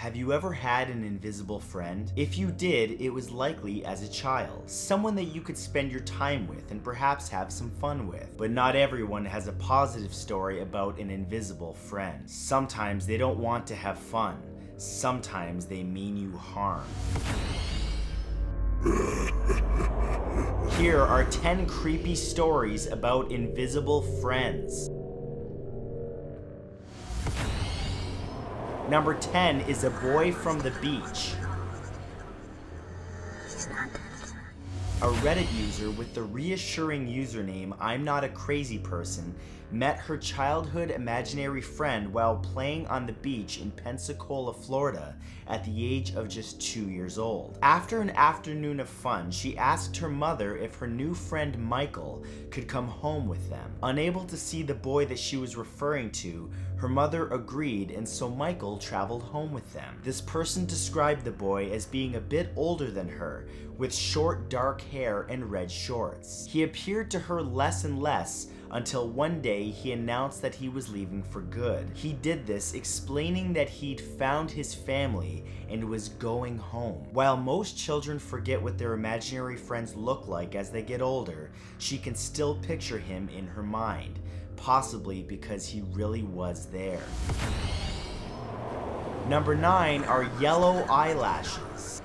Have you ever had an invisible friend? If you did, it was likely as a child. Someone that you could spend your time with and perhaps have some fun with. But not everyone has a positive story about an invisible friend. Sometimes they don't want to have fun. Sometimes they mean you harm. Here are 10 creepy stories about invisible friends. Number 10 is a boy from the beach. A Reddit user with the reassuring username I'm Not a Crazy Person met her childhood imaginary friend while playing on the beach in Pensacola, Florida at the age of just 2 years old. After an afternoon of fun, she asked her mother if her new friend Michael could come home with them. Unable to see the boy that she was referring to, her mother agreed, and so Michael traveled home with them. This person described the boy as being a bit older than her, with short dark hair and red shorts. He appeared to her less and less until one day he announced that he was leaving for good. He did this explaining that he'd found his family and was going home. While most children forget what their imaginary friends look like as they get older, she can still picture him in her mind, possibly because he really was there. Number 9 are yellow eyelashes.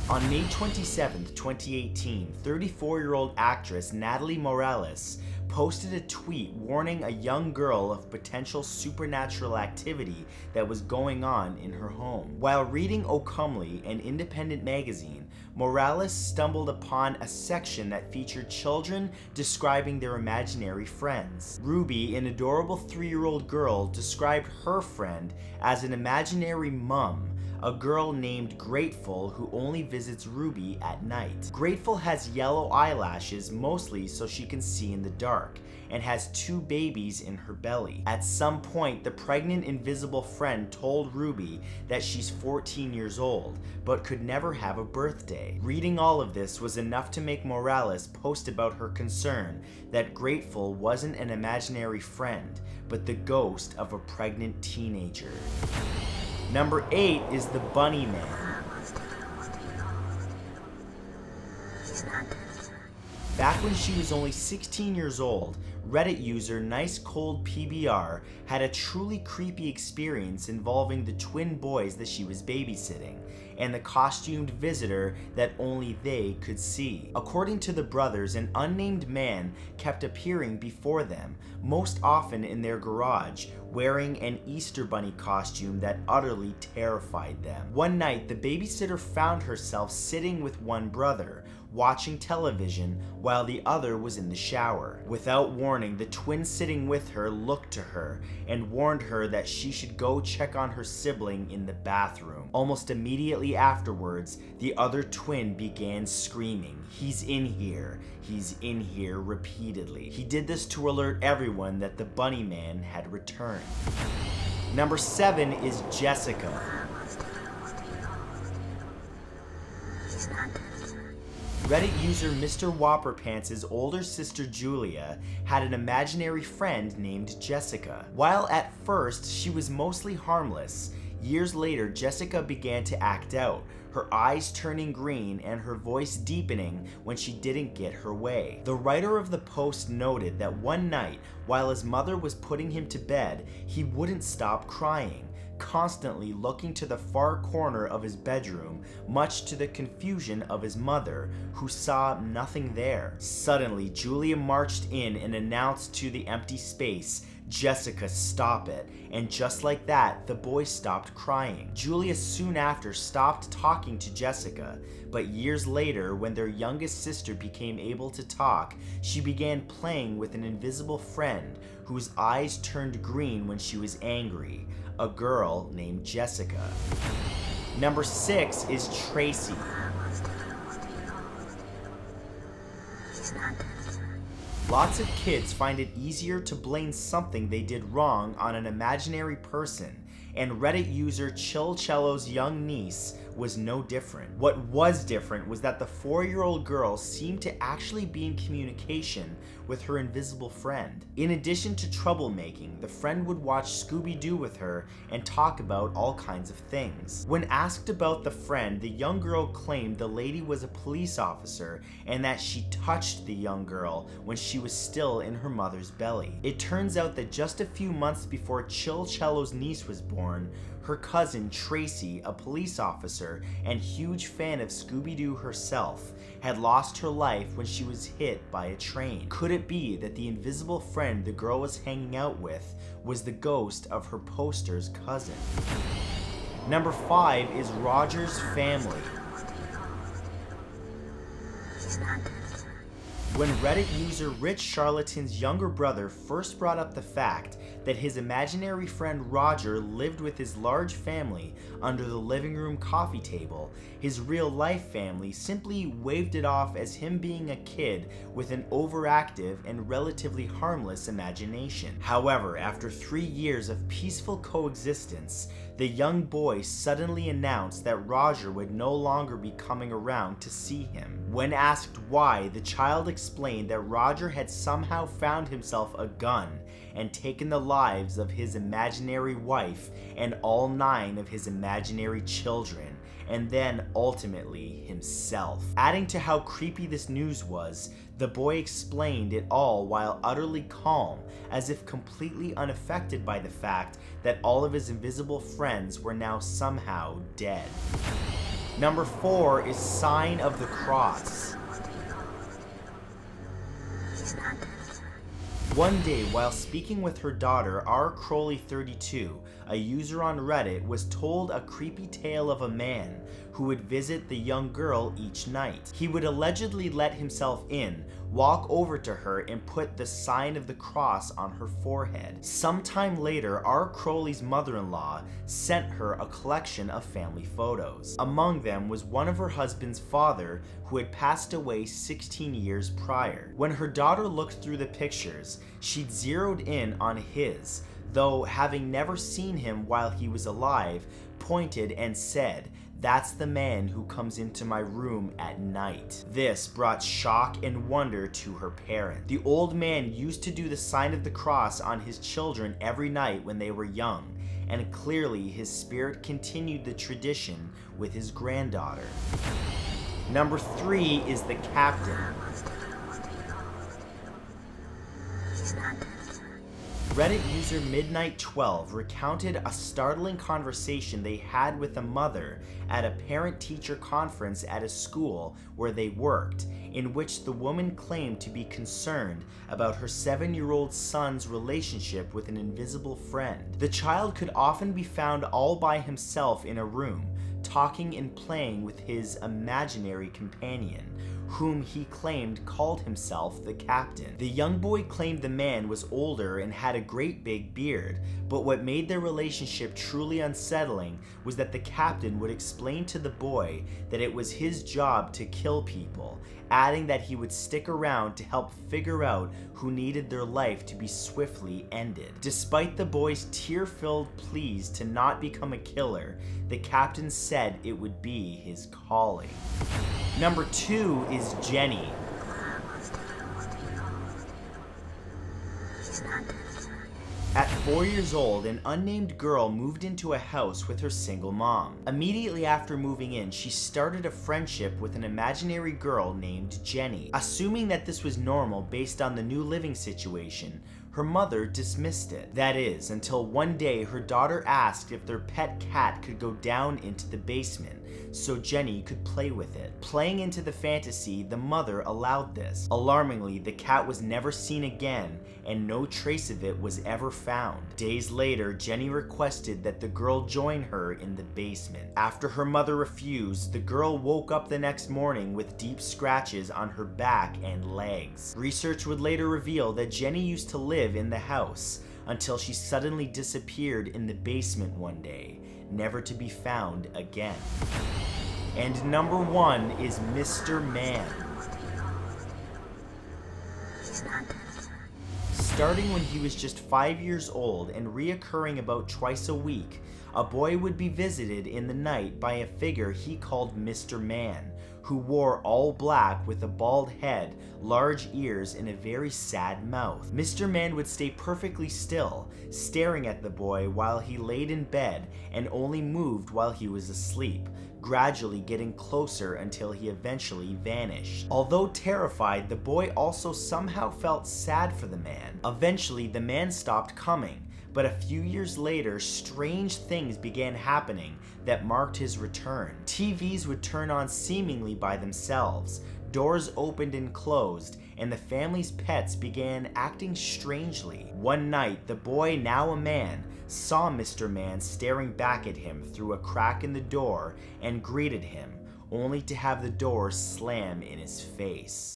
On May 27, 2018, 34-year-old actress Natalie Morales posted a tweet warning a young girl of potential supernatural activity that was going on in her home. While reading O Comely, an independent magazine, Morales stumbled upon a section that featured children describing their imaginary friends. Ruby, an adorable 3-year-old girl, described her friend as an imaginary mum, a girl named Grateful who only visits Ruby at night. Grateful has yellow eyelashes mostly so she can see in the dark, and has 2 babies in her belly. At some point, the pregnant invisible friend told Ruby that she's 14 years old, but could never have a birthday. Reading all of this was enough to make Morales post about her concern that Grateful wasn't an imaginary friend, but the ghost of a pregnant teenager. Number 8 is the Bunny Man. Back when she was only 16 years old, Reddit user NiceColdPBR had a truly creepy experience involving the twin boys that she was babysitting, and the costumed visitor that only they could see. According to the brothers, an unnamed man kept appearing before them, most often in their garage, wearing an Easter Bunny costume that utterly terrified them. One night, the babysitter found herself sitting with one brother, watching television while the other was in the shower. Without warning, the twin sitting with her looked to her and warned her that she should go check on her sibling in the bathroom. Almost immediately afterwards, the other twin began screaming, "He's in here, he's in here," repeatedly. He did this to alert everyone that the Bunny Man had returned. Number 7 is Jessica. Reddit user Mr. Whopperpants' older sister Julia had an imaginary friend named Jessica. While at first she was mostly harmless, years later Jessica began to act out, her eyes turning green and her voice deepening when she didn't get her way. The writer of the post noted that one night, while his mother was putting him to bed, he wouldn't stop crying, constantly looking to the far corner of his bedroom, much to the confusion of his mother, who saw nothing there. Suddenly, Julia marched in and announced to the empty space, "Jessica, stop it," and just like that, the boy stopped crying. Julia soon after stopped talking to Jessica, but years later, when their youngest sister became able to talk, she began playing with an invisible friend whose eyes turned green when she was angry, a girl named Jessica. Number 6 is Tracy. Lots of kids find it easier to blame something they did wrong on an imaginary person and Reddit user Chillcello's young niece was no different. What was different was that the 4-year-old girl seemed to actually be in communication with her invisible friend. In addition to troublemaking, the friend would watch Scooby-Doo with her and talk about all kinds of things. When asked about the friend, the young girl claimed the lady was a police officer and that she touched the young girl when she was still in her mother's belly. It turns out that just a few months before Chillcello's niece was born, her cousin Tracy, a police officer and huge fan of Scooby-Doo herself, had lost her life when she was hit by a train. Could it be that the invisible friend the girl was hanging out with was the ghost of her poster's cousin? Number 5 is Roger's family. When Reddit user Rich Charlatan's younger brother first brought up the fact that his imaginary friend Roger lived with his large family under the living room coffee table, his real-life family simply waved it off as him being a kid with an overactive and relatively harmless imagination. However, after 3 years of peaceful coexistence, the young boy suddenly announced that Roger would no longer be coming around to see him. When asked why, the child explained that Roger had somehow found himself a gun and taken the lives of his imaginary wife and all 9 of his imaginary children, and then ultimately himself. Adding to how creepy this news was, the boy explained it all while utterly calm, as if completely unaffected by the fact that all of his invisible friends were now somehow dead. Number 4 is Sign of the Cross. One day, while speaking with her daughter, rCrowley32, a user on Reddit, was told a creepy tale of a man who would visit the young girl each night. He would allegedly let himself in, walk over to her, and put the sign of the cross on her forehead. Sometime later, rCrowley's mother-in-law sent her a collection of family photos. Among them was one of her husband's father, who had passed away 16 years prior. When her daughter looked through the pictures, she'd zeroed in on his, though having never seen him while he was alive, pointed and said, "That's the man who comes into my room at night." This brought shock and wonder to her parent. The old man used to do the sign of the cross on his children every night when they were young, and clearly his spirit continued the tradition with his granddaughter. Number 3 is the Captain. Reddit user Midnight12 recounted a startling conversation they had with a mother at a parent-teacher conference at a school where they worked, in which the woman claimed to be concerned about her 7-year-old son's relationship with an invisible friend. The child could often be found all by himself in a room, talking and playing with his imaginary companion, whom he claimed called himself the Captain. The young boy claimed the man was older and had a great big beard, but what made their relationship truly unsettling was that the Captain would explain to the boy that it was his job to kill people, adding that he would stick around to help figure out who needed their life to be swiftly ended. Despite the boy's tear-filled pleas to not become a killer, the Captain said it would be his calling. Number 2 is Jenny. At 4 years old, an unnamed girl moved into a house with her single mom. Immediately after moving in, she started a friendship with an imaginary girl named Jenny. Assuming that this was normal based on the new living situation, her mother dismissed it. That is, until one day her daughter asked if their pet cat could go down into the basement so Jenny could play with it. Playing into the fantasy, the mother allowed this. Alarmingly, the cat was never seen again, and no trace of it was ever found. Days later, Jenny requested that the girl join her in the basement. After her mother refused, the girl woke up the next morning with deep scratches on her back and legs. Research would later reveal that Jenny used to live in the house until she suddenly disappeared in the basement one day, never to be found again. And number 1 is Mr. Man. Starting when he was just 5 years old and reoccurring about twice a week, a boy would be visited in the night by a figure he called Mr. Man, who wore all black with a bald head, large ears, and a very sad mouth. Mr. Man would stay perfectly still, staring at the boy while he laid in bed and only moved while he was asleep, gradually getting closer until he eventually vanished. Although terrified, the boy also somehow felt sad for the man. Eventually, the man stopped coming, but a few years later, strange things began happening that marked his return. TVs would turn on seemingly by themselves, doors opened and closed, and the family's pets began acting strangely. One night, the boy, now a man, saw Mr. Man staring back at him through a crack in the door and greeted him, only to have the door slam in his face.